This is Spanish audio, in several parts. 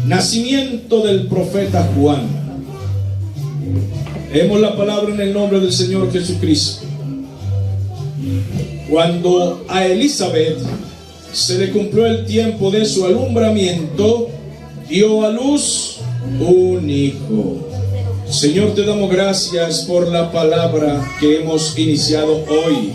Nacimiento del profeta Juan. Leemos la palabra en el nombre del Señor Jesucristo. Cuando a Elizabeth se le cumplió el tiempo de su alumbramiento, dio a luz un hijo. Señor, te damos gracias por la palabra que hemos iniciado hoy.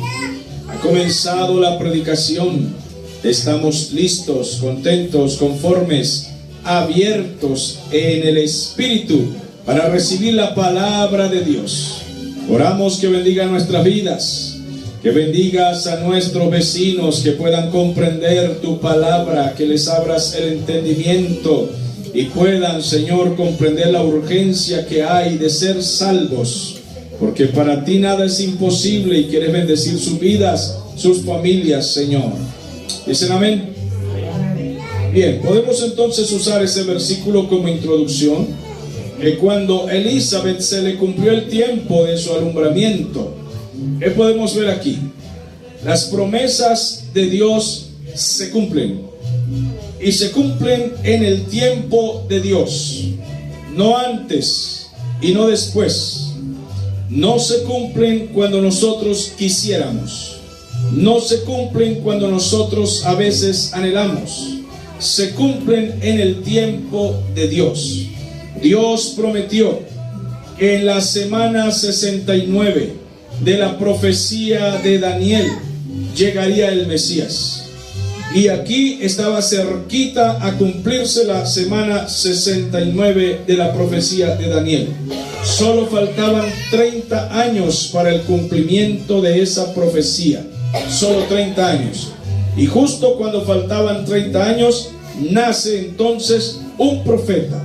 Ha comenzado la predicación. Estamos listos, contentos, conformes, abiertos en el Espíritu para recibir la palabra de Dios. Oramos que bendiga nuestras vidas, que bendigas a nuestros vecinos, que puedan comprender tu palabra, que les abras el entendimiento y puedan, Señor, comprender la urgencia que hay de ser salvos, porque para ti nada es imposible y quieres bendecir sus vidas, sus familias, Señor. ¿Dicen amén? Bien, podemos entonces usar ese versículo como introducción, que cuando Elizabeth se le cumplió el tiempo de su alumbramiento, ¿qué podemos ver aquí? Las promesas de Dios se cumplen, y se cumplen en el tiempo de Dios, no antes y no después. No se cumplen cuando nosotros quisiéramos, no se cumplen cuando nosotros a veces anhelamos. Se cumplen en el tiempo de Dios. Dios prometió que en la semana 69 de la profecía de Daniel llegaría el Mesías. Y aquí estaba cerquita a cumplirse la semana 69 de la profecía de Daniel. Solo faltaban 30 años para el cumplimiento de esa profecía. Solo 30 años. Y justo cuando faltaban 30 años, nace entonces un profeta.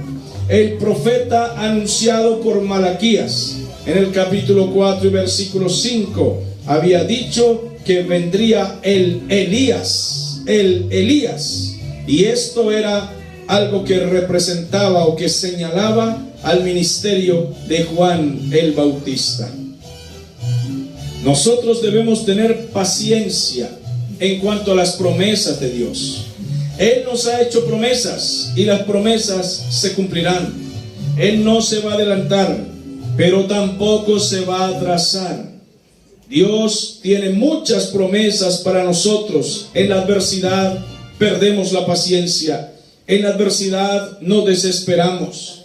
El profeta anunciado por Malaquías. En el capítulo 4 y versículo 5 había dicho que vendría el Elías. Y esto era algo que representaba o que señalaba al ministerio de Juan el Bautista. Nosotros debemos tener paciencia en cuanto a las promesas de Dios. Él nos ha hecho promesas y las promesas se cumplirán. Él no se va a adelantar, pero tampoco se va a atrasar. Dios tiene muchas promesas para nosotros. En la adversidad perdemos la paciencia. En la adversidad nos desesperamos.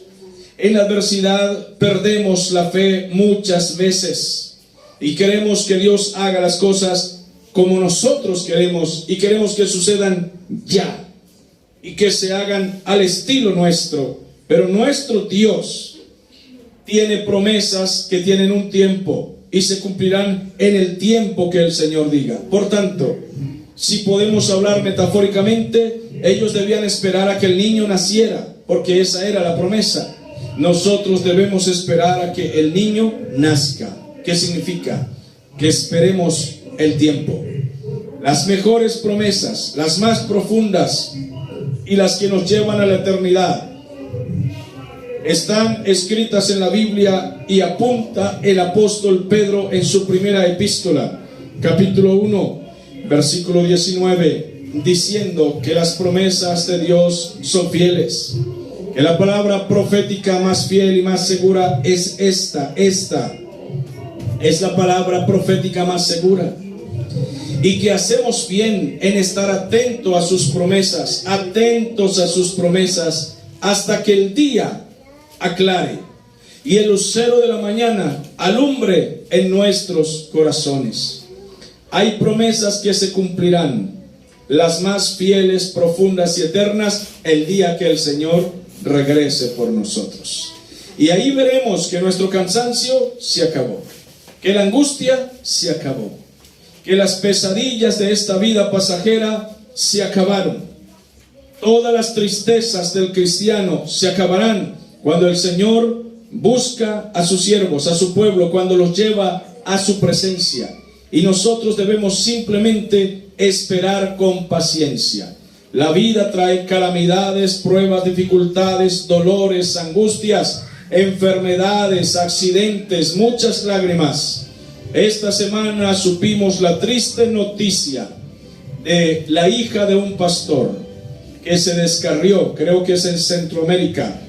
En la adversidad perdemos la fe muchas veces. Y queremos que Dios haga las cosas como nosotros queremos. Y queremos que sucedan ya. Y que se hagan al estilo nuestro. Pero nuestro Dios tiene promesas que tienen un tiempo. Y se cumplirán en el tiempo que el Señor diga. Por tanto, si podemos hablar metafóricamente, ellos debían esperar a que el niño naciera, porque esa era la promesa. Nosotros debemos esperar a que el niño nazca. ¿Qué significa? Que esperemos el tiempo. Las mejores promesas, las más profundas y las que nos llevan a la eternidad, están escritas en la Biblia y apunta el apóstol Pedro en su primera epístola, capítulo 1, versículo 19, diciendo que las promesas de Dios son fieles, que la palabra profética más fiel y más segura es esta es la palabra profética más segura, y que hacemos bien en estar atentos a sus promesas, hasta que el día aclare y el lucero de la mañana alumbre en nuestros corazones. Hay promesas que se cumplirán, las más fieles, profundas y eternas, el día que el Señor regrese por nosotros. Y ahí veremos que nuestro cansancio se acabó, que la angustia se acabó, que las pesadillas de esta vida pasajera se acabaron. Todas las tristezas del cristiano se acabarán cuando el Señor busca a sus siervos, a su pueblo, cuando los lleva a su presencia. Y nosotros debemos simplemente esperar con paciencia. La vida trae calamidades, pruebas, dificultades, dolores, angustias, enfermedades, accidentes, muchas lágrimas. Esta semana supimos la triste noticia de la hija de un pastor que se descarrió, creo que es en Centroamérica,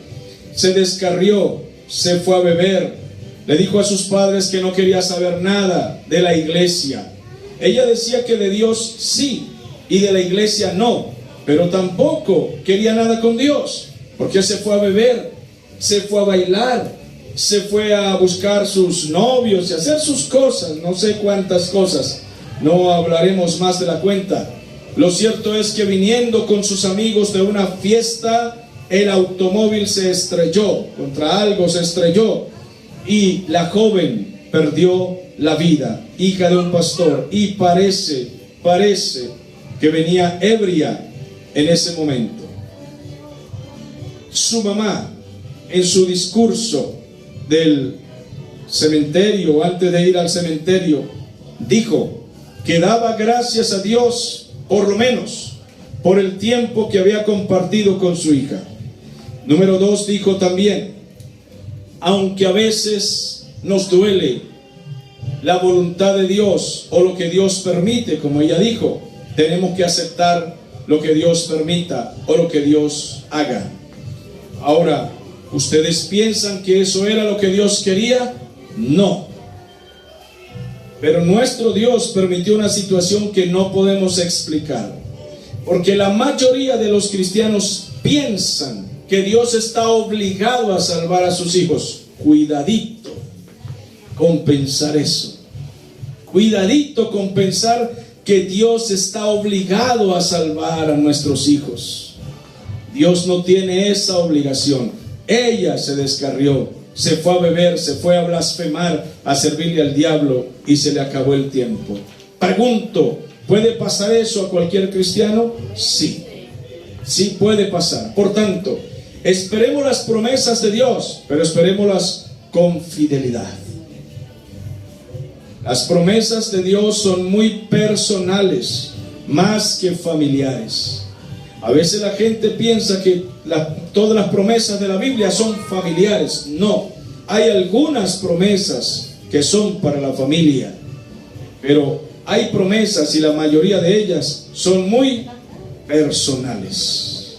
se descarrió, se fue a beber, le dijo a sus padres que no quería saber nada de la iglesia. Ella decía que de Dios sí y de la iglesia no, pero tampoco quería nada con Dios, porque se fue a beber, se fue a bailar, se fue a buscar sus novios y a hacer sus cosas, no sé cuántas cosas, no hablaremos más de la cuenta. Lo cierto es que viniendo con sus amigos de una fiesta, el automóvil se estrelló, contra algo se estrelló, y la joven perdió la vida, hija de un pastor, y parece que venía ebria en ese momento. Su mamá, en su discurso del cementerio, antes de ir al cementerio, dijo que daba gracias a Dios, por lo menos, por el tiempo que había compartido con su hija. Número 2, dijo también, aunque a veces nos duele la voluntad de Dios o lo que Dios permite, como ella dijo, tenemos que aceptar lo que Dios permita o lo que Dios haga. Ahora, ¿ustedes piensan que eso era lo que Dios quería? No. Pero nuestro Dios permitió una situación que no podemos explicar, porque la mayoría de los cristianos piensan que Dios está obligado a salvar a sus hijos. Cuidadito con pensar eso. Cuidadito con pensar que Dios está obligado a salvar a nuestros hijos. Dios no tiene esa obligación. Ella se descarrió, se fue a beber, se fue a blasfemar, a servirle al diablo, y se le acabó el tiempo. Pregunto, ¿puede pasar eso a cualquier cristiano? Sí, sí puede pasar. Por tanto, esperemos las promesas de Dios, pero esperémoslas con fidelidad. Las promesas de Dios son muy personales, más que familiares. A veces la gente piensa que todas las promesas de la Biblia son familiares. No, hay algunas promesas que son para la familia, pero hay promesas y la mayoría de ellas son muy personales.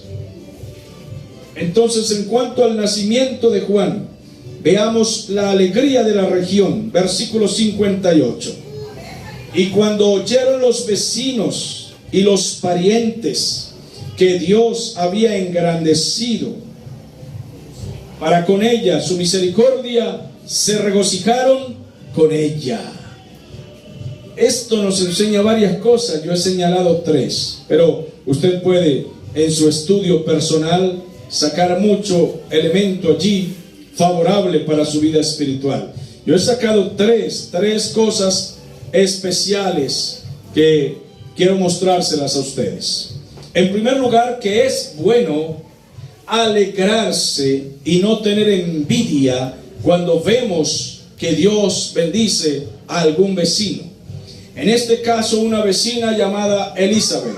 Entonces, en cuanto al nacimiento de Juan, veamos la alegría de la región, versículo 58. Y cuando oyeron los vecinos y los parientes que Dios había engrandecido para con ella su misericordia, se regocijaron con ella. Esto nos enseña varias cosas. Yo he señalado 3, pero usted puede en su estudio personal sacar mucho elemento allí favorable para su vida espiritual. Yo he sacado tres cosas especiales que quiero mostrárselas a ustedes. En primer lugar, que es bueno alegrarse y no tener envidia cuando vemos que Dios bendice a algún vecino. En este caso, una vecina llamada Elizabeth,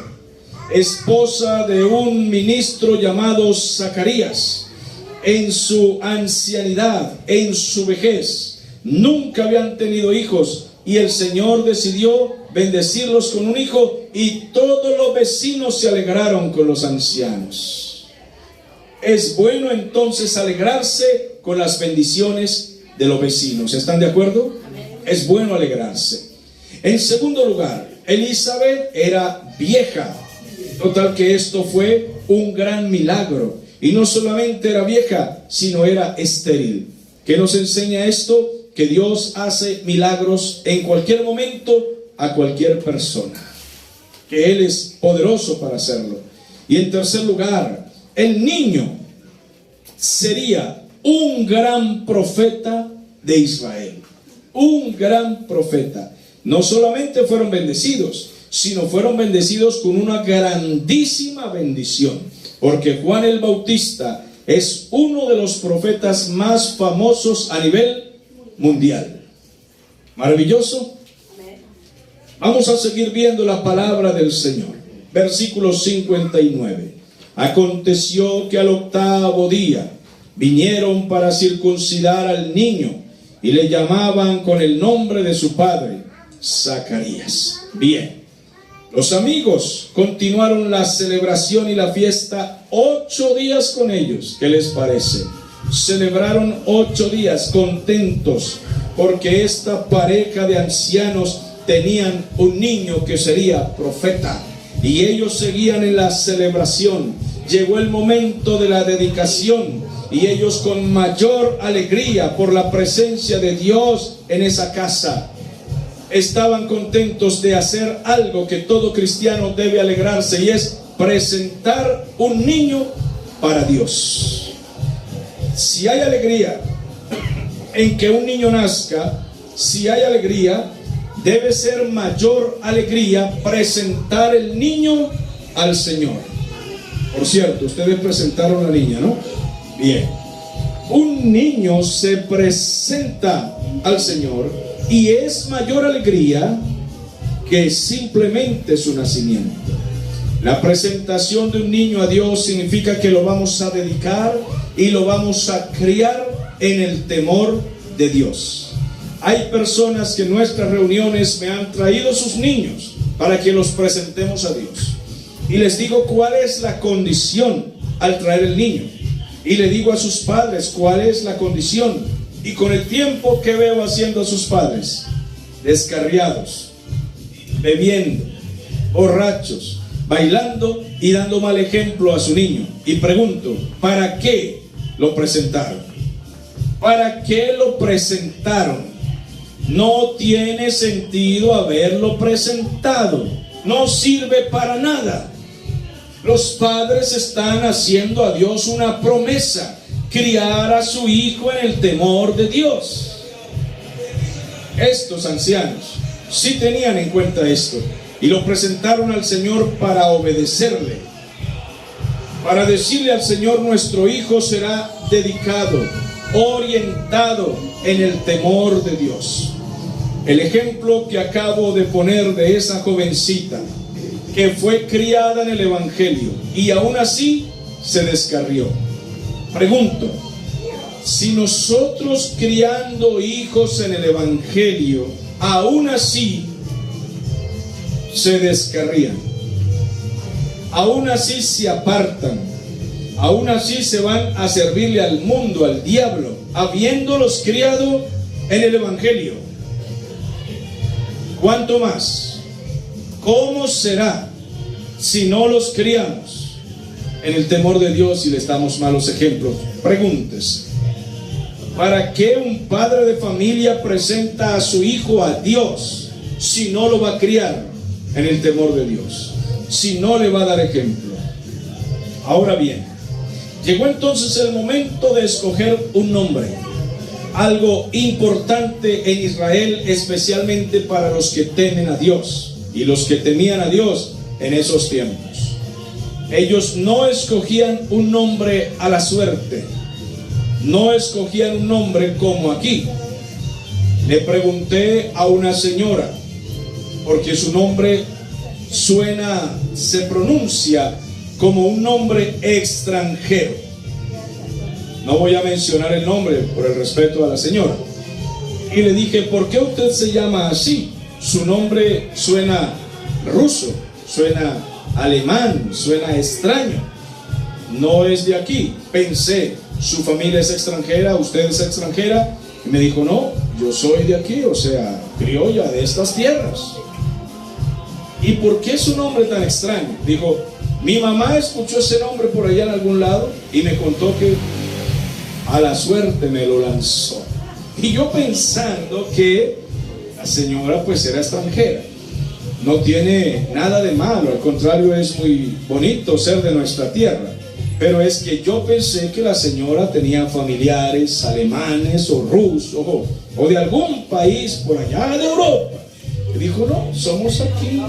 esposa de un ministro llamado Zacarías, en su ancianidad, en su vejez, nunca habían tenido hijos, y el Señor decidió bendecirlos con un hijo, y todos los vecinos se alegraron con los ancianos. Es bueno entonces alegrarse con las bendiciones de los vecinos. ¿Están de acuerdo? Es bueno alegrarse. En segundo lugar, Elizabeth era vieja, total que esto fue un gran milagro. Y no solamente era vieja, sino era estéril. ¿Qué nos enseña esto? Que Dios hace milagros en cualquier momento a cualquier persona, que Él es poderoso para hacerlo. Y en tercer lugar, el niño sería un gran profeta de Israel. Un gran profeta. No solamente fueron bendecidos, sino fueron bendecidos con una grandísima bendición, porque Juan el Bautista es uno de los profetas más famosos a nivel mundial. Maravilloso. Vamos a seguir viendo la palabra del Señor. Versículo 59. Aconteció que al 8º día vinieron para circuncidar al niño, y le llamaban con el nombre de su padre, Zacarías. Bien, Los amigos continuaron la celebración y la fiesta 8 días con ellos. ¿Qué les parece? Celebraron 8 días contentos porque esta pareja de ancianos tenían un niño que sería profeta y ellos seguían en la celebración. Llegó el momento de la dedicación y ellos con mayor alegría por la presencia de Dios en esa casa estaban contentos de hacer algo que todo cristiano debe alegrarse, y es presentar un niño para Dios. Si hay alegría en que un niño nazca, si hay alegría, debe ser mayor alegría presentar el niño al Señor. Por cierto, ustedes presentaron a la niña, ¿no? Bien. Un niño se presenta al Señor y es mayor alegría que simplemente su nacimiento. La presentación de un niño a Dios significa que lo vamos a dedicar y lo vamos a criar en el temor de Dios. Hay personas que en nuestras reuniones me han traído sus niños para que los presentemos a Dios. Y les digo cuál es la condición al traer el niño. Y le digo a sus padres cuál es la condición. Y con el tiempo, ¿qué veo haciendo a sus padres? Descarriados, bebiendo, borrachos, bailando y dando mal ejemplo a su niño. Y pregunto, ¿para qué lo presentaron? ¿Para qué lo presentaron? No tiene sentido haberlo presentado. No sirve para nada. Los padres están haciendo a Dios una promesa: criar a su hijo en el temor de Dios. Estos ancianos sí tenían en cuenta esto y lo presentaron al Señor para obedecerle, para decirle al Señor: nuestro hijo será dedicado, orientado en el temor de Dios. El ejemplo que acabo de poner de esa jovencita que fue criada en el Evangelio y aún así se descarrió. Pregunto, si nosotros criando hijos en el Evangelio aún así se descarrían, aún así se apartan, aún así se van a servirle al mundo, al diablo, habiéndolos criado en el Evangelio, ¿cuánto más? ¿Cómo será si no los criamos en el temor de Dios y les damos malos ejemplos? Pregúntese, ¿para qué un padre de familia presenta a su hijo a Dios si no lo va a criar en el temor de Dios, si no le va a dar ejemplo? Ahora bien, llegó entonces el momento de escoger un nombre, algo importante en Israel, especialmente para los que temen a Dios y los que temían a Dios en esos tiempos. Ellos no escogían un nombre a la suerte, no escogían un nombre como aquí. Le pregunté a una señora, porque su nombre se pronuncia como un nombre extranjero. No voy a mencionar el nombre por el respeto a la señora. Y le dije, ¿por qué usted se llama así? Su nombre suena ruso, suena alemán, suena extraño. No es de aquí. Pensé, su familia es extranjera, usted es extranjera. Y me dijo, no, yo soy de aquí, o sea, criolla de estas tierras. ¿Y por qué su nombre tan extraño? Dijo, mi mamá escuchó ese nombre por allá en algún lado y me contó que a la suerte me lo lanzó. Y yo pensando que la señora pues era extranjera. No tiene nada de malo, al contrario, es muy bonito ser de nuestra tierra. Pero es que yo pensé que la señora tenía familiares alemanes o rusos o de algún país por allá de Europa. Y dijo, no, somos aquí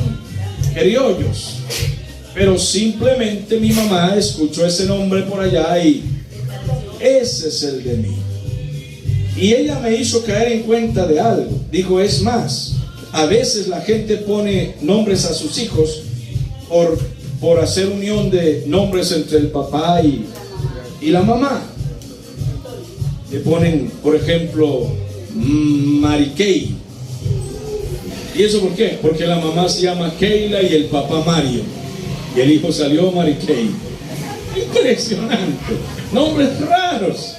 criollos. Pero simplemente mi mamá escuchó ese nombre por allá y ese es el de mí. Y ella me hizo caer en cuenta de algo. Dijo, es más, a veces la gente pone nombres a sus hijos por hacer unión de nombres entre el papá y la mamá. Le ponen, por ejemplo, Mariquey. ¿Y eso por qué? Porque la mamá se llama Keila y el papá Mario. Y el hijo salió Mary Kay. Impresionante. Nombres raros.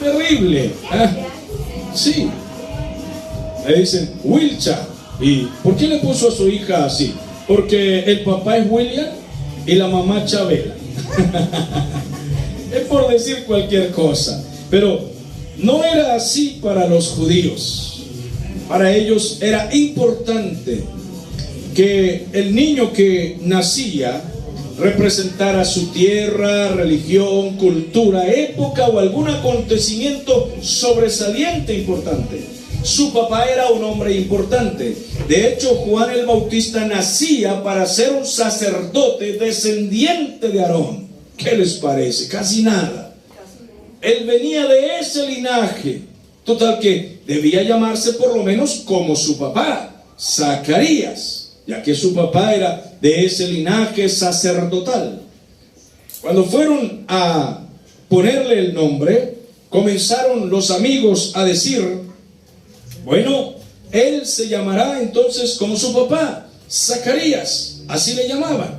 Terrible. ¿Ah? Sí. Le dicen Wilcha. ¿Y por qué le puso a su hija así? Porque el papá es William y la mamá Chabela. Es por decir cualquier cosa. Pero no era así para los judíos. Para ellos era importante que el niño que nacía representara su tierra, religión, cultura, época o algún acontecimiento sobresaliente importante. Su papá era un hombre importante. De hecho, Juan el Bautista nacía para ser un sacerdote descendiente de Aarón. ¿Qué les parece? Casi nada. Él venía de ese linaje. Total que debía llamarse por lo menos como su papá, Zacarías, ya que su papá era de ese linaje sacerdotal. Cuando fueron a ponerle el nombre, comenzaron los amigos a decir: bueno, él se llamará entonces como su papá, Zacarías, así le llamaban.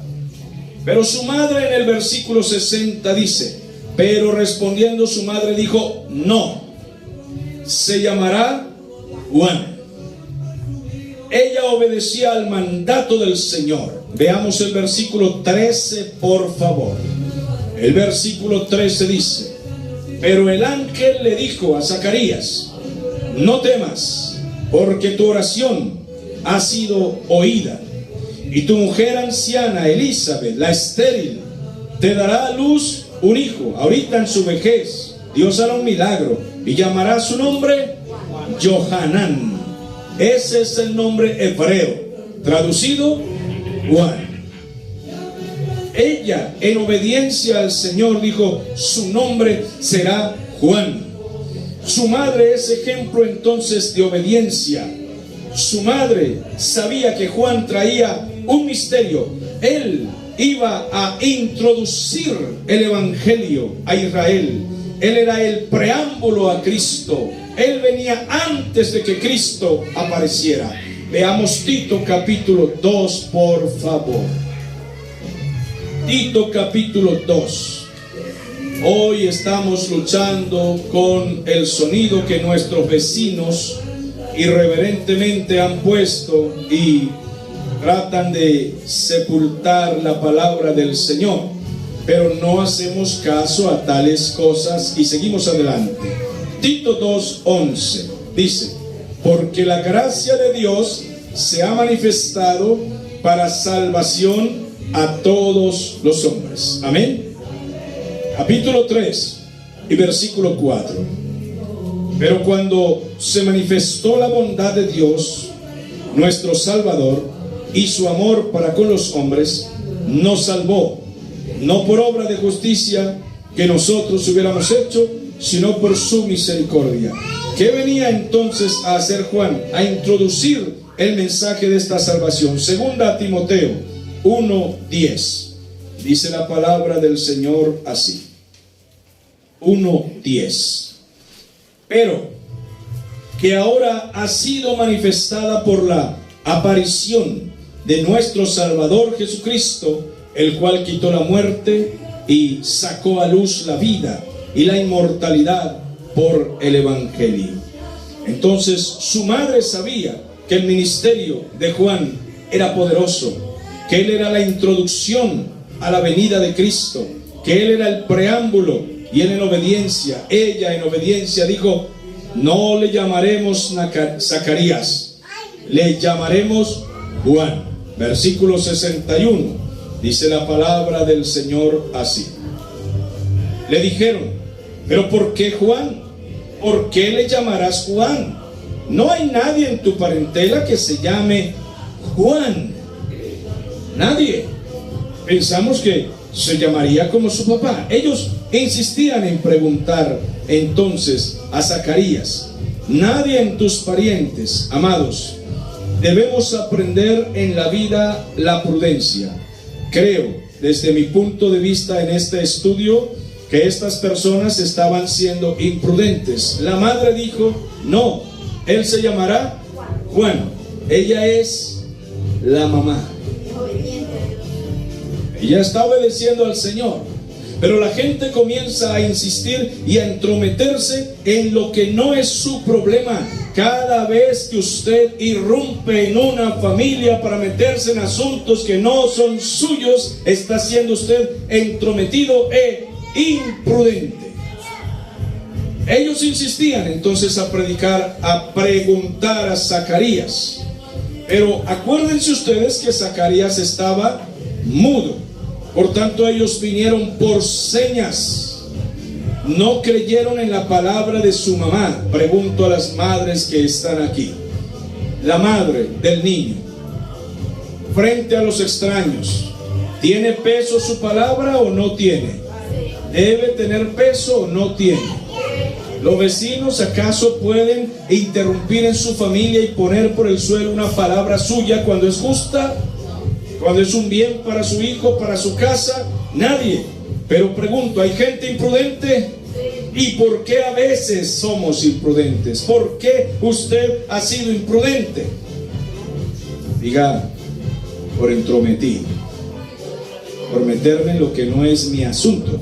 Pero su madre en el versículo 60 dice: pero respondiendo su madre dijo: no, se llamará Juan. Ella obedecía al mandato del Señor. Veamos el versículo 13, por favor. El versículo 13 dice: pero el ángel le dijo a Zacarías: no temas, porque tu oración ha sido oída, y tu mujer anciana Elizabeth, la estéril, te dará a luz un hijo. Ahorita en su vejez Dios hará un milagro y llamará su nombre Johanán. Ese es el nombre hebreo, traducido Juan. Ella, en obediencia al Señor, dijo: su nombre será Juan. Su madre es ejemplo entonces de obediencia. Su madre sabía que Juan traía un misterio. Él iba a introducir el evangelio a Israel. Él era el preámbulo a Cristo. Él venía antes de que Cristo apareciera. Veamos Tito capítulo 2, por favor. Tito capítulo 2. Hoy estamos luchando con el sonido que nuestros vecinos irreverentemente han puesto y tratan de sepultar la palabra del Señor, pero no hacemos caso a tales cosas y seguimos adelante. Tito 2:11 dice: porque la gracia de Dios se ha manifestado para salvación a todos los hombres. Amén. Capítulo 3 y versículo 4. Pero cuando se manifestó la bondad de Dios, nuestro Salvador, y su amor para con los hombres, nos salvó, no por obra de justicia que nosotros hubiéramos hecho, sino por su misericordia. ¿Qué venía entonces a hacer Juan? A introducir el mensaje de esta salvación. Segunda a Timoteo 1:10. Dice la palabra del Señor así. 1:10. Pero que ahora ha sido manifestada por la aparición de nuestro Salvador Jesucristo, el cual quitó la muerte y sacó a luz la vida y la inmortalidad por el Evangelio. Entonces su madre sabía que el ministerio de Juan era poderoso, que él era la introducción a la venida de Cristo, que él era el preámbulo, y él en obediencia, ella en obediencia dijo: no le llamaremos Zacarías, le llamaremos Juan. Versículo 61, dice la palabra del Señor así. Le dijeron: ¿pero por qué Juan? ¿Por qué le llamarás Juan? No hay nadie en tu parentela que se llame Juan. Nadie. Pensamos que se llamaría como su papá. Ellos insistían en preguntar entonces a Zacarías: nadie en tus parientes, amados. Debemos aprender en la vida la prudencia. Creo, desde mi punto de vista en este estudio, que estas personas estaban siendo imprudentes. La madre dijo: no, él se llamará Juan. Ella es la mamá. Ella está obedeciendo al Señor. Pero la gente comienza a insistir y a entrometerse en lo que no es su problema. Cada vez que usted irrumpe en una familia para meterse en asuntos que no son suyos, está siendo usted entrometido e imprudente. Ellos insistían entonces a predicar, a preguntar a Zacarías. Pero acuérdense ustedes que Zacarías estaba mudo. Por tanto, ellos vinieron por señas. No creyeron en la palabra de su mamá. Pregunto a las madres que están aquí. La madre del niño, frente a los extraños, ¿tiene peso su palabra o no tiene? ¿Debe tener peso o no tiene? ¿Los vecinos acaso pueden interrumpir en su familia y poner por el suelo una palabra suya cuando es justa? Cuando es un bien para su hijo, para su casa, nadie. Pero pregunto, ¿hay gente imprudente? ¿Y por qué a veces somos imprudentes? ¿Por qué usted ha sido imprudente? Diga, por entrometido, por meterme en lo que no es mi asunto.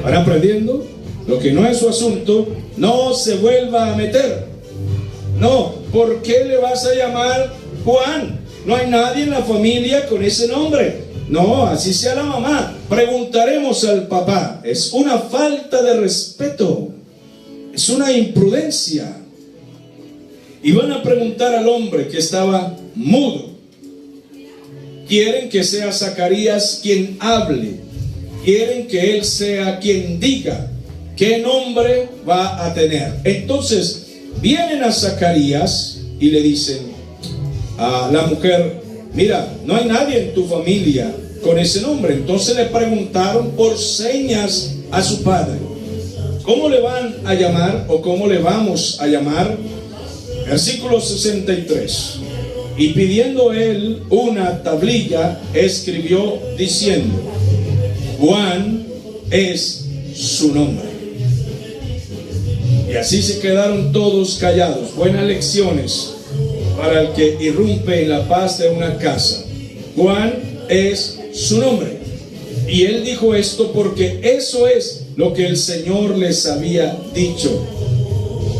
¿Van aprendiendo? Lo que no es su asunto, no se vuelva a meter. No, ¿por qué le vas a llamar Juan? No hay nadie en la familia con ese nombre. No, así sea la mamá. Preguntaremos al papá. Es una falta de respeto. Es una imprudencia. Y van a preguntar al hombre que estaba mudo. Quieren que sea Zacarías quien hable. Quieren que él sea quien diga qué nombre va a tener. Entonces vienen a Zacarías y le dicen a la mujer: mira, no hay nadie en tu familia con ese nombre. Entonces le preguntaron por señas a su padre: ¿cómo le van a llamar o cómo le vamos a llamar? Versículo 63. Y pidiendo él una tablilla, escribió diciendo: Juan es su nombre. Y así se quedaron todos callados. Buenas lecciones para el que irrumpe en la paz de una casa. Juan es su nombre. Y él dijo esto porque eso es lo que el Señor les había dicho.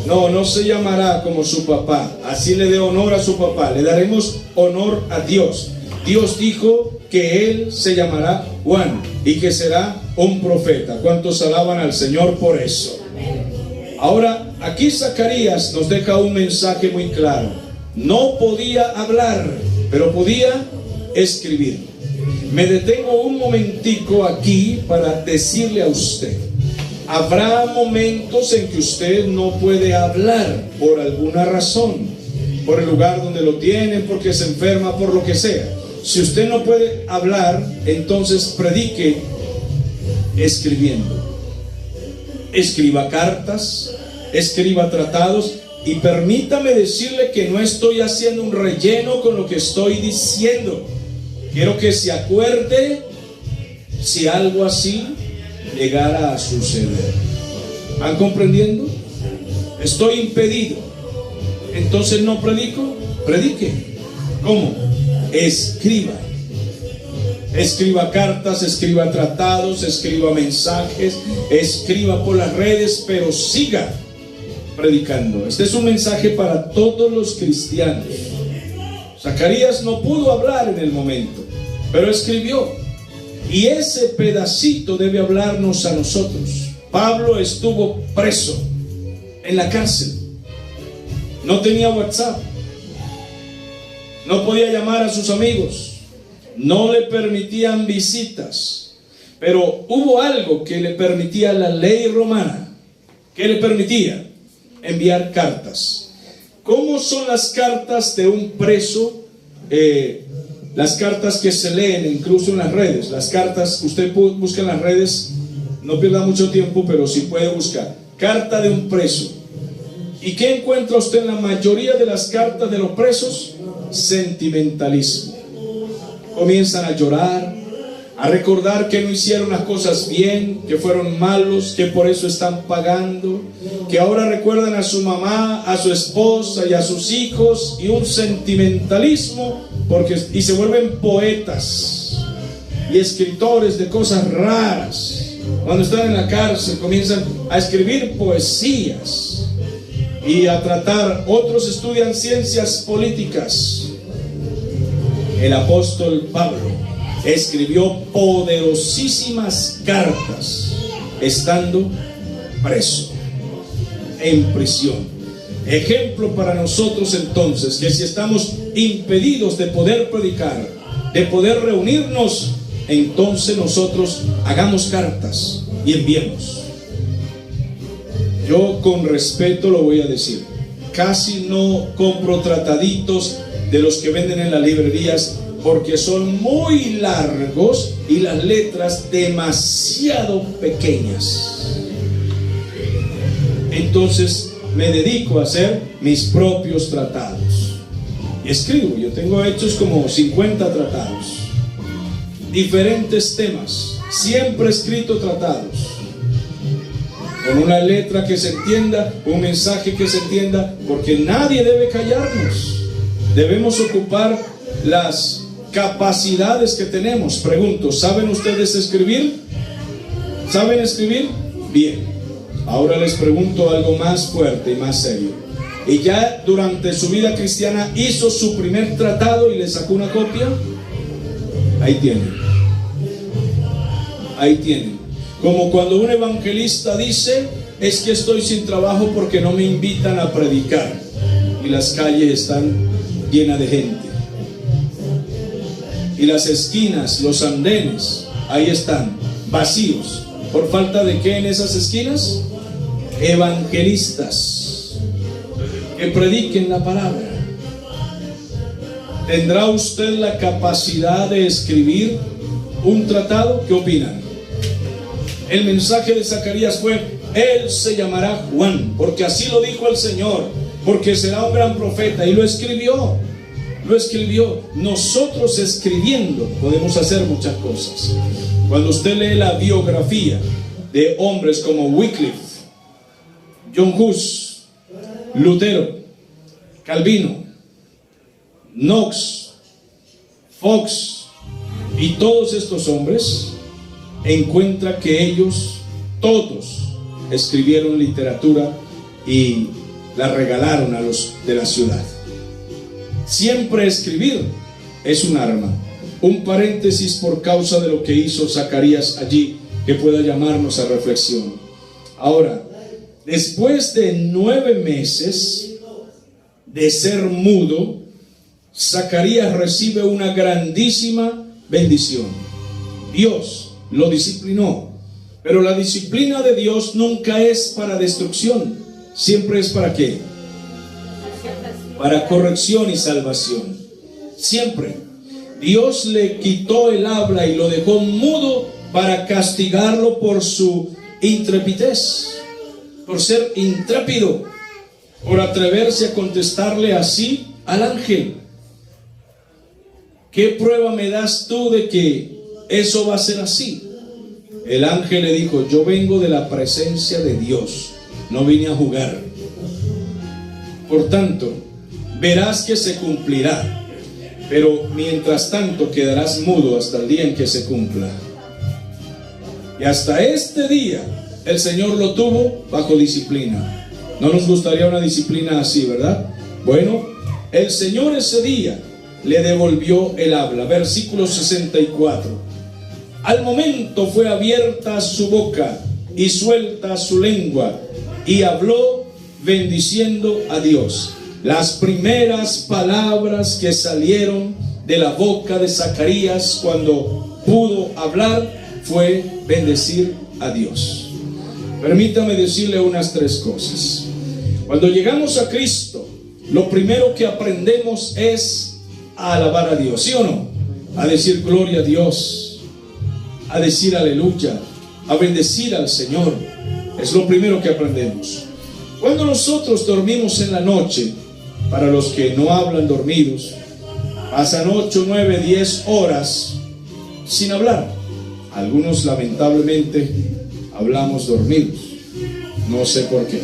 No se llamará como su papá. Así le dé honor a su papá. Le daremos honor a Dios. Dios dijo que él se llamará Juan y que será un profeta. ¿Cuántos alaban al Señor por eso? Ahora, aquí Zacarías nos deja un mensaje muy claro. No podía hablar, pero podía escribir. Me detengo un momentico aquí para decirle a usted: habrá momentos en que usted no puede hablar por alguna razón, por el lugar donde lo tienen, porque se enferma, por lo que sea. Si usted no puede hablar, entonces predique escribiendo. Escriba cartas, escriba tratados. Y permítame decirle que no estoy haciendo un relleno con lo que estoy diciendo. Quiero que se acuerde si algo así llegara a suceder. ¿Van comprendiendo? Estoy impedido. Entonces no predico. Predique. ¿Cómo? Escriba. Escriba cartas, escriba tratados, escriba mensajes, escriba por las redes, pero siga predicando. Este es un mensaje para todos los cristianos. Zacarías no pudo hablar en el momento, pero escribió. Y ese pedacito debe hablarnos a nosotros. Pablo estuvo preso en la cárcel. No tenía WhatsApp. No podía llamar a sus amigos. No le permitían visitas. Pero hubo algo que le permitía la ley romana. ¿Qué le permitía? Enviar cartas. ¿Cómo son las cartas de un preso? Las cartas que se leen incluso en las redes. Las cartas, usted busca en las redes, no pierda mucho tiempo, pero sí puede buscar carta de un preso. ¿Y qué encuentra usted en la mayoría de las cartas de los presos? Sentimentalismo. Comienzan a llorar, a recordar que no hicieron las cosas bien, que fueron malos, que por eso están pagando, que ahora recuerdan a su mamá, a su esposa y a sus hijos, y un sentimentalismo, y se vuelven poetas y escritores de cosas raras. Cuando están en la cárcel comienzan a escribir poesías y a tratar. Otros estudian ciencias políticas. El apóstol Pablo escribió poderosísimas cartas estando preso, en prisión. Ejemplo para nosotros entonces, que si estamos impedidos de poder predicar, de poder reunirnos, entonces nosotros hagamos cartas y enviemos. Yo con respeto lo voy a decir, casi no compro trataditos de los que venden en las librerías, porque son muy largos y las letras demasiado pequeñas. Entonces me dedico a hacer mis propios tratados. Escribo, yo tengo hechos como 50 tratados, diferentes temas, siempre he escrito tratados, con una letra que se entienda, un mensaje que se entienda, porque nadie debe callarnos. Debemos ocupar las capacidades que tenemos. Pregunto, ¿saben ustedes escribir? ¿Saben escribir? Bien. Ahora les pregunto algo más fuerte y más serio. ¿Y ya durante su vida cristiana hizo su primer tratado y le sacó una copia? Ahí tienen. Ahí tienen. Como cuando un evangelista dice, es que estoy sin trabajo porque no me invitan a predicar y las calles están llenas de gente. Y las esquinas, los andenes, ahí están, vacíos. ¿Por falta de qué en esas esquinas? Evangelistas que prediquen la palabra. ¿Tendrá usted la capacidad de escribir un tratado? ¿Qué opinan? El mensaje de Zacarías fue: él se llamará Juan, porque así lo dijo el Señor, porque será un gran profeta. Y lo escribió. Lo escribió. Nosotros escribiendo podemos hacer muchas cosas. Cuando usted lee la biografía de hombres como Wycliffe, John Hus, Lutero, Calvino, Knox, Fox y todos estos hombres, encuentra que ellos todos escribieron literatura y la regalaron a los de la ciudad. Siempre escribir es un arma. Un paréntesis por causa de lo que hizo Zacarías allí, que pueda llamarnos a reflexión. Ahora, después de 9 meses de ser mudo, Zacarías recibe una grandísima bendición. Dios lo disciplinó, pero la disciplina de Dios nunca es para destrucción, siempre es ¿para qué? Para corrección y salvación. Siempre. Dios le quitó el habla y lo dejó mudo para castigarlo por su intrepidez, por ser intrépido, por atreverse a contestarle así al ángel. ¿Qué prueba me das tú de que eso va a ser así? El ángel le dijo: yo vengo de la presencia de Dios, no vine a jugar. Por tanto, verás que se cumplirá, pero mientras tanto quedarás mudo hasta el día en que se cumpla. Y hasta este día el Señor lo tuvo bajo disciplina. No nos gustaría una disciplina así, ¿verdad? Bueno, el Señor ese día le devolvió el habla. Versículo 64. Al momento fue abierta su boca y suelta su lengua, y habló bendiciendo a Dios. Las primeras palabras que salieron de la boca de Zacarías cuando pudo hablar fue bendecir a Dios. Permítame decirle unas 3 cosas. Cuando llegamos a Cristo, lo primero que aprendemos es a alabar a Dios, ¿sí o no? A decir gloria a Dios, a decir aleluya, a bendecir al Señor. Es lo primero que aprendemos. Cuando nosotros dormimos en la noche, para los que no hablan dormidos, pasan 8, 9, 10 horas sin hablar. Algunos lamentablemente hablamos dormidos, no sé por qué.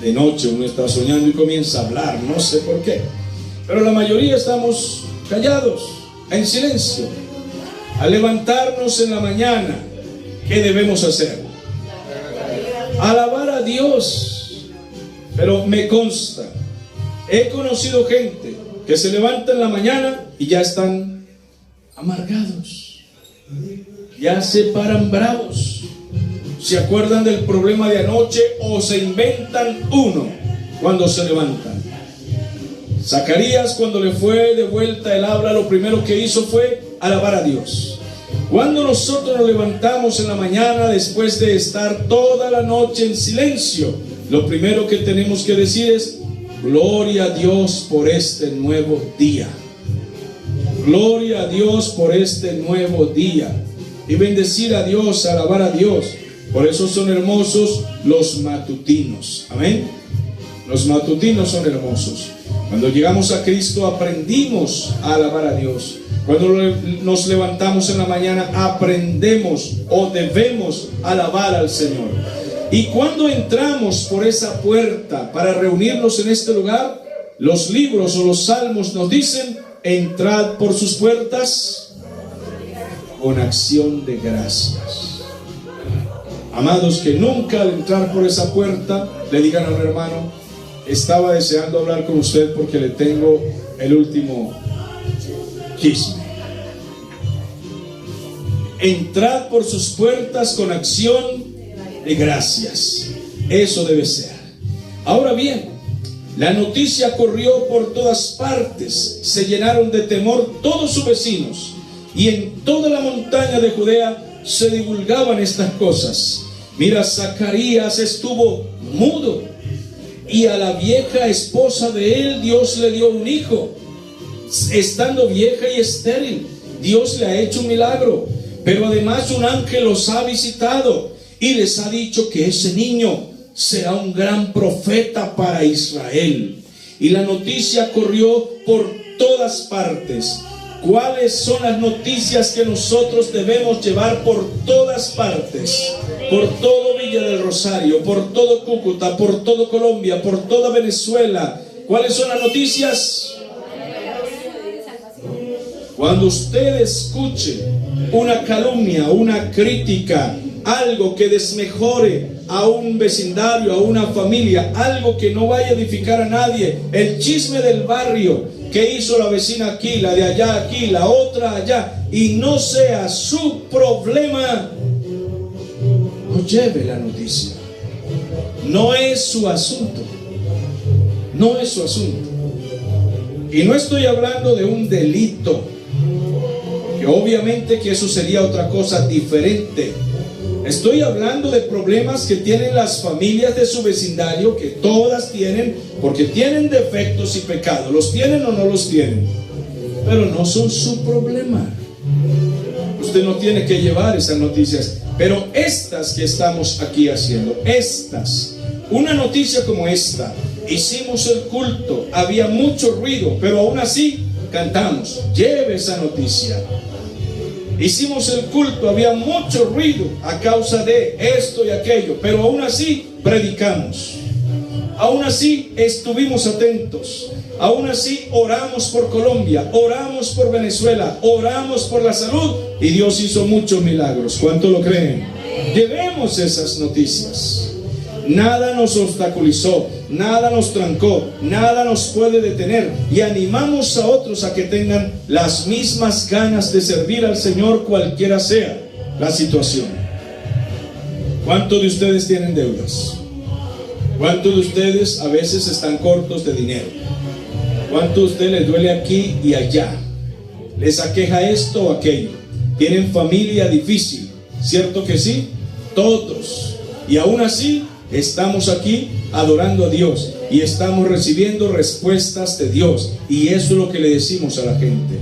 De noche uno está soñando y comienza a hablar, no sé por qué. Pero la mayoría estamos callados, en silencio. Al levantarnos en la mañana, ¿qué debemos hacer? Alabar a Dios. Pero me consta, he conocido gente que se levanta en la mañana y ya están amargados, ya se paran bravos, se acuerdan del problema de anoche o se inventan uno cuando se levantan. Zacarías, cuando le fue de vuelta el habla, lo primero que hizo fue alabar a Dios. Cuando nosotros nos levantamos en la mañana después de estar toda la noche en silencio, lo primero que tenemos que decir es: gloria a Dios por este nuevo día. Gloria a Dios por este nuevo día. Y bendecir a Dios, alabar a Dios. Por eso son hermosos los matutinos. Amén. Los matutinos son hermosos. Cuando llegamos a Cristo aprendimos a alabar a Dios. Cuando nos levantamos en la mañana aprendemos o debemos alabar al Señor. Y cuando entramos por esa puerta para reunirnos en este lugar, los libros o los salmos nos dicen: entrad por sus puertas con acción de gracias. Amados, que nunca al entrar por esa puerta le digan a un hermano: estaba deseando hablar con usted porque le tengo el último chisme. Entrad por sus puertas con acción de gracias. Eso debe ser. Ahora bien, la noticia corrió por todas partes. Se llenaron de temor todos sus vecinos, y en toda la montaña de Judea se divulgaban estas cosas. Mira, Zacarías estuvo mudo, y a la vieja esposa de él Dios le dio un hijo. Estando vieja y estéril, Dios le ha hecho un milagro. Pero además un ángel los ha visitado y les ha dicho que ese niño será un gran profeta para Israel. Y la noticia corrió por todas partes. ¿Cuáles son las noticias que nosotros debemos llevar por todas partes? Por todo Villa del Rosario, por todo Cúcuta, por todo Colombia, por toda Venezuela. ¿Cuáles son las noticias? Cuando usted escuche una calumnia, una crítica, algo que desmejore a un vecindario, a una familia, algo que no vaya a edificar a nadie, el chisme del barrio, que hizo la vecina aquí, la de allá aquí, la otra allá, y no sea su problema, no lleve la noticia. No es su asunto. No es su asunto. Y no estoy hablando de un delito, que obviamente que eso sería otra cosa diferente. Estoy hablando de problemas que tienen las familias de su vecindario, que todas tienen, porque tienen defectos y pecados. ¿Los tienen o no los tienen? Pero no son su problema. Usted no tiene que llevar esas noticias. Pero estas que estamos aquí haciendo, una noticia como esta, hicimos el culto, había mucho ruido, pero aún así cantamos. Lleve esa noticia. Hicimos el culto, había mucho ruido a causa de esto y aquello, pero aún así predicamos. Aún así estuvimos atentos. Aún así oramos por Colombia, oramos por Venezuela, oramos por la salud, y Dios hizo muchos milagros. ¿Cuánto lo creen? Llevemos esas noticias. Nada nos obstaculizó, nada nos trancó, nada nos puede detener, y animamos a otros a que tengan las mismas ganas de servir al Señor, cualquiera sea la situación. ¿Cuántos de ustedes tienen deudas? ¿Cuántos de ustedes a veces están cortos de dinero? ¿Cuántos de ustedes les duele aquí y allá? ¿Les aqueja esto o aquello? ¿Tienen familia difícil? ¿Cierto que sí? Todos. Y aún así estamos aquí adorando a Dios y estamos recibiendo respuestas de Dios. Y eso es lo que le decimos a la gente.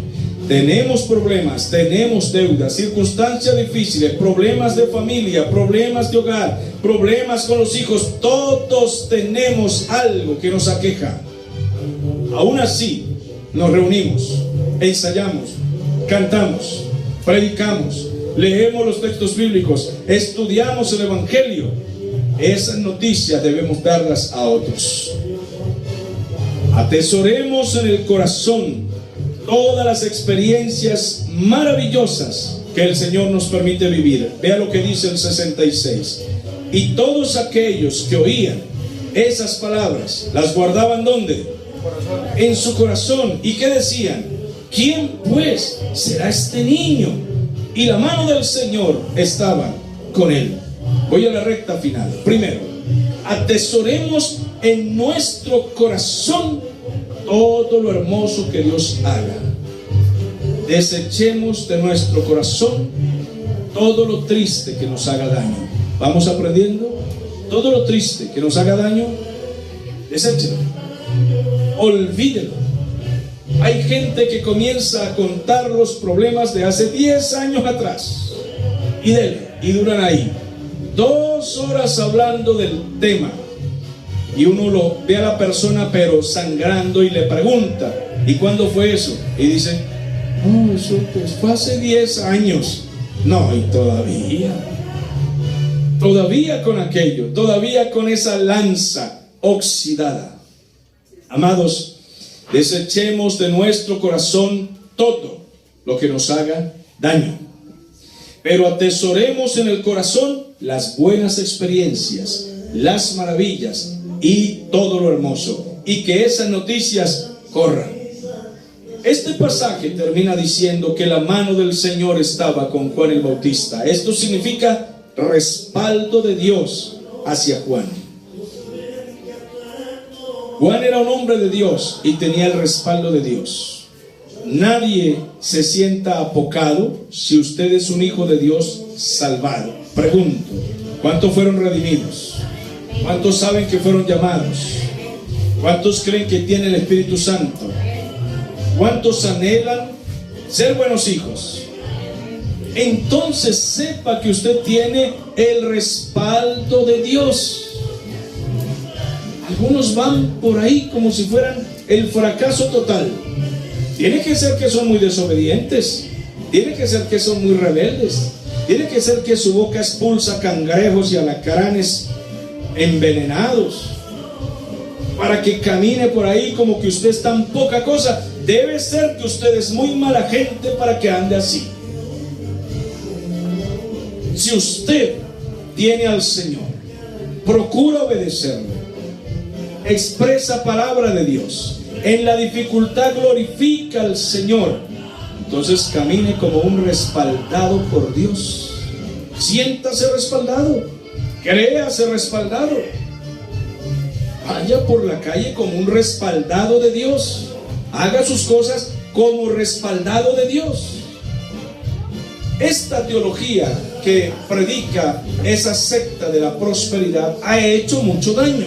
Tenemos problemas, tenemos deudas, circunstancias difíciles, problemas de familia, problemas de hogar, problemas con los hijos. Todos tenemos algo que nos aqueja. Aún así nos reunimos, ensayamos, cantamos, predicamos, leemos los textos bíblicos, estudiamos el Evangelio. Esas noticias debemos darlas a otros. Atesoremos en el corazón todas las experiencias maravillosas que el Señor nos permite vivir. Vea lo que dice el 66. Y todos aquellos que oían esas palabras, las guardaban ¿dónde? En su corazón. ¿Y qué decían? ¿Quién pues será este niño? Y la mano del Señor estaba con él. Voy a la recta final. Primero, atesoremos en nuestro corazón todo lo hermoso que Dios haga. Desechemos de nuestro corazón todo lo triste que nos haga daño. ¿Vamos aprendiendo? Todo lo triste que nos haga daño, deséchelo, olvídelo. Hay gente que comienza a contar los problemas de hace 10 años atrás y duran ahí 2 horas hablando del tema, y uno lo ve a la persona pero sangrando y le pregunta: ¿y cuándo fue eso? Y dice: no, eso pues fue hace 10 años. No, y todavía con aquello, todavía con esa lanza oxidada. Amados, desechemos de nuestro corazón todo lo que nos haga daño, pero atesoremos en el corazón las buenas experiencias, las maravillas y todo lo hermoso, y que esas noticias corran. Este pasaje termina diciendo que la mano del Señor estaba con Juan el Bautista. Esto significa respaldo de Dios hacia Juan. Juan era un hombre de Dios y tenía el respaldo de Dios. Nadie se sienta apocado si usted es un hijo de Dios salvado. Pregunto: ¿cuántos fueron redimidos? ¿Cuántos saben que fueron llamados? ¿Cuántos creen que tienen el Espíritu Santo? ¿Cuántos anhelan ser buenos hijos? Entonces sepa que usted tiene el respaldo de Dios. Algunos van por ahí como si fueran el fracaso total. Tiene que ser que son muy desobedientes, tiene que ser que son muy rebeldes, tiene que ser que su boca expulsa cangrejos y alacranes envenenados, para que camine por ahí como que usted es tan poca cosa. Debe ser que usted es muy mala gente para que ande así. Si usted tiene al Señor, procura obedecerle, expresa palabra de Dios, en la dificultad glorifica al Señor, entonces camine como un respaldado por Dios. Siéntase respaldado, créase respaldado, vaya por la calle como un respaldado de Dios, haga sus cosas como respaldado de Dios. Esta teología que predica esa secta de la prosperidad ha hecho mucho daño.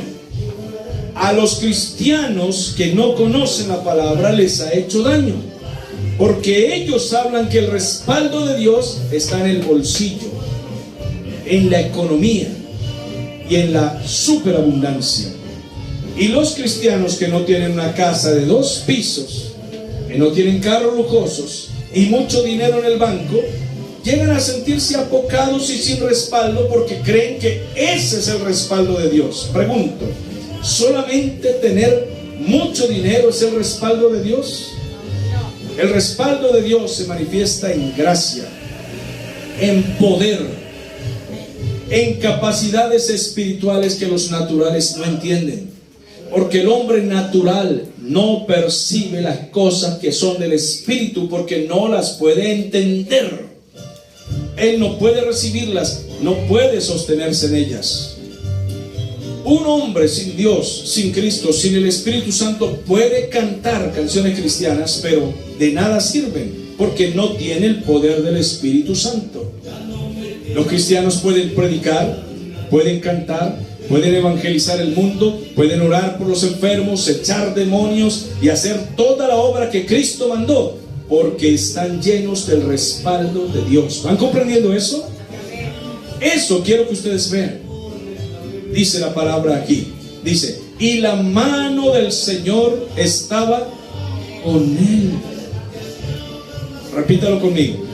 A los cristianos que no conocen la palabra les ha hecho daño, porque ellos hablan que el respaldo de Dios está en el bolsillo, en la economía y en la superabundancia. Y los cristianos que no tienen una casa de 2 pisos, que no tienen carros lujosos y mucho dinero en el banco, llegan a sentirse apocados y sin respaldo porque creen que ese es el respaldo de Dios. Pregunto: ¿solamente tener mucho dinero es el respaldo de Dios? El respaldo de Dios se manifiesta en gracia, en poder, en capacidades espirituales que los naturales no entienden. Porque el hombre natural no percibe las cosas que son del Espíritu porque no las puede entender. Él no puede recibirlas, no puede sostenerse en ellas. Un hombre sin Dios, sin Cristo, sin el Espíritu Santo puede cantar canciones cristianas, pero de nada sirven porque no tiene el poder del Espíritu Santo. Los cristianos pueden predicar, pueden cantar, pueden evangelizar el mundo, pueden orar por los enfermos, echar demonios y hacer toda la obra que Cristo mandó, porque están llenos del respaldo de Dios. ¿Van comprendiendo eso? Eso quiero que ustedes vean. Dice la palabra aquí, dice: y la mano del Señor estaba con él. Repítalo conmigo: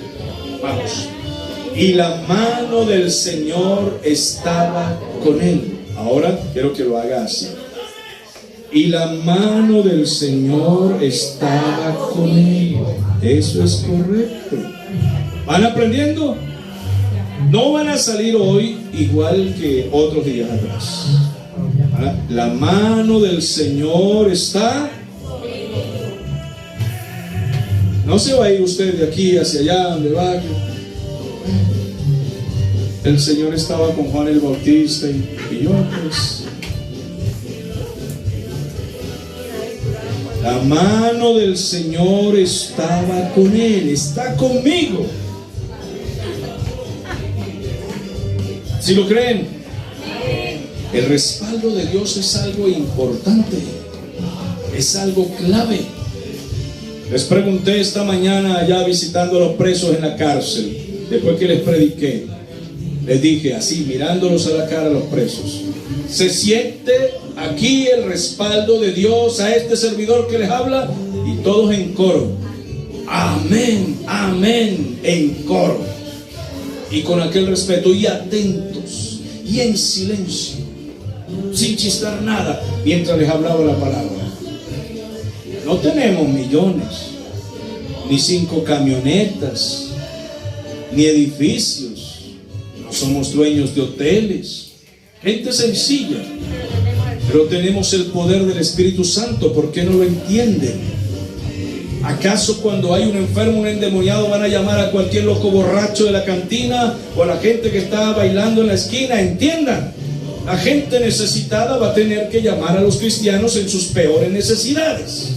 Y la mano del Señor estaba con él. Ahora quiero que lo haga así. Y la mano del Señor estaba con él. Eso es correcto. ¿Van aprendiendo? No van a salir hoy igual que otros días atrás. La mano del Señor está. No se va a ir usted de aquí hacia allá, donde vaya. El Señor estaba con Juan el Bautista y yo, pues. La mano del Señor estaba con él, está conmigo. ¿Sí lo creen? El respaldo de Dios es algo importante, es algo clave. Les pregunté esta mañana allá visitando a los presos en la cárcel, después que les prediqué, les dije así, mirándolos a la cara a los presos: ¿se siente aquí el respaldo de Dios a este servidor que les habla? Y todos en coro: amén, amén, en coro. Y con aquel respeto y atentos y en silencio, sin chistar nada, mientras les hablaba la palabra. No tenemos millones, ni 5 camionetas, ni edificios. No somos dueños de hoteles, gente sencilla. Pero tenemos el poder del Espíritu Santo. ¿Por qué no lo entienden? ¿Acaso cuando hay un enfermo, un endemoniado, van a llamar a cualquier loco borracho de la cantina o a la gente que está bailando en la esquina? Entiendan, la gente necesitada va a tener que llamar a los cristianos en sus peores necesidades.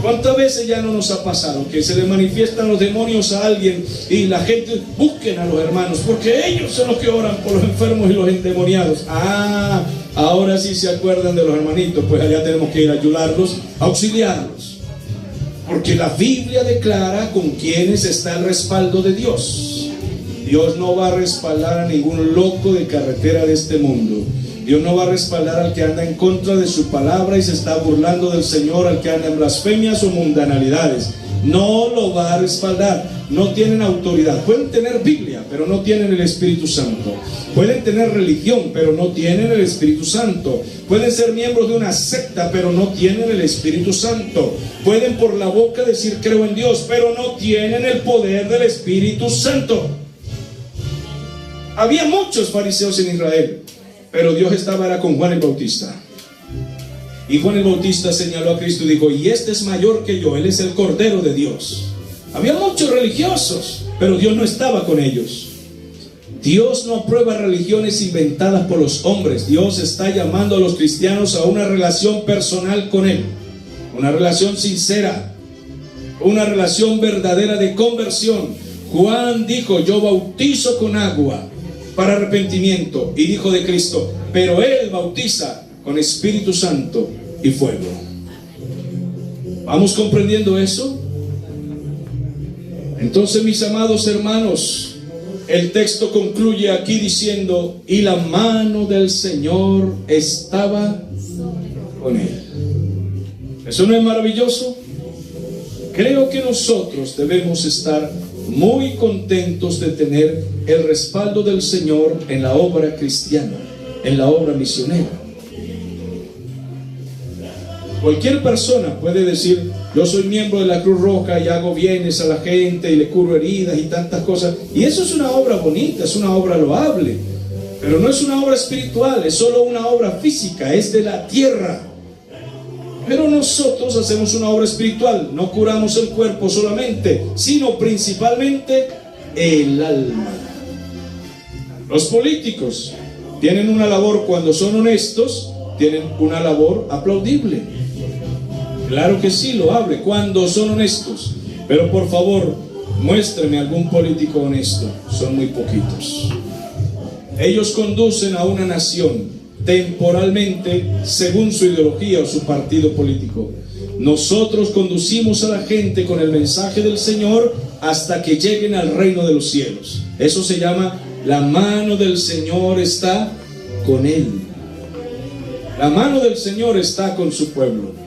¿Cuántas veces ya no nos ha pasado que se le manifiestan los demonios a alguien y la gente busquen a los hermanos porque ellos son los que oran por los enfermos y los endemoniados? Ah, ahora sí se acuerdan de los hermanitos, pues allá tenemos que ir a ayudarlos, a auxiliarlos. Porque la Biblia declara con quienes está el respaldo de Dios. Dios no va a respaldar a ningún loco de carretera de este mundo. Dios no va a respaldar al que anda en contra de su palabra y se está burlando del Señor, al que anda en blasfemias o mundanalidades. No lo va a respaldar. No tienen autoridad. Pueden tener Biblia, pero no tienen el Espíritu Santo. Pueden tener religión, pero no tienen el Espíritu Santo. Pueden ser miembros de una secta, pero no tienen el Espíritu Santo. Pueden por la boca decir creo en Dios, pero no tienen el poder del Espíritu Santo. Había muchos fariseos en Israel, pero Dios estaba con Juan el Bautista. Y Juan el Bautista señaló a Cristo y dijo: y este es mayor que yo, él es el Cordero de Dios. Había muchos religiosos, pero Dios no estaba con ellos. Dios no aprueba religiones inventadas por los hombres. Dios está llamando a los cristianos a una relación personal con Él, una relación sincera, una relación verdadera de conversión. Juan dijo: yo bautizo con agua para arrepentimiento, y dijo de Cristo: pero Él bautiza con Espíritu Santo y fuego. ¿Vamos comprendiendo eso? Entonces, mis amados hermanos, el texto concluye aquí diciendo: y la mano del Señor estaba con él. ¿Eso no es maravilloso? Creo que nosotros debemos estar muy contentos de tener el respaldo del Señor en la obra cristiana, en la obra misionera. Cualquier persona puede decir: yo soy miembro de la Cruz Roja y hago bienes a la gente y le curo heridas y tantas cosas, y eso es una obra bonita, es una obra loable, pero no es una obra espiritual, es solo una obra física, es de la tierra. Pero nosotros hacemos una obra espiritual, no curamos el cuerpo solamente, sino principalmente el alma. Los políticos tienen una labor, cuando son honestos, tienen una labor aplaudible. Claro que sí, loable, cuando son honestos. Pero por favor, muéstreme algún político honesto. Son muy poquitos. Ellos conducen a una nación temporalmente según su ideología o su partido político. Nosotros conducimos a la gente con el mensaje del Señor hasta que lleguen al reino de los cielos. Eso se llama: la mano del Señor está con él. La mano del Señor está con su pueblo.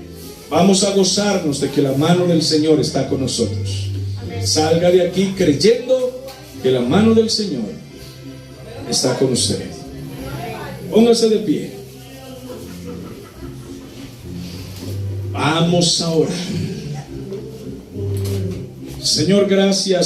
Vamos a gozarnos de que la mano del Señor está con nosotros. Salga de aquí creyendo que la mano del Señor está con usted. Póngase de pie. Vamos a orar. Señor, gracias.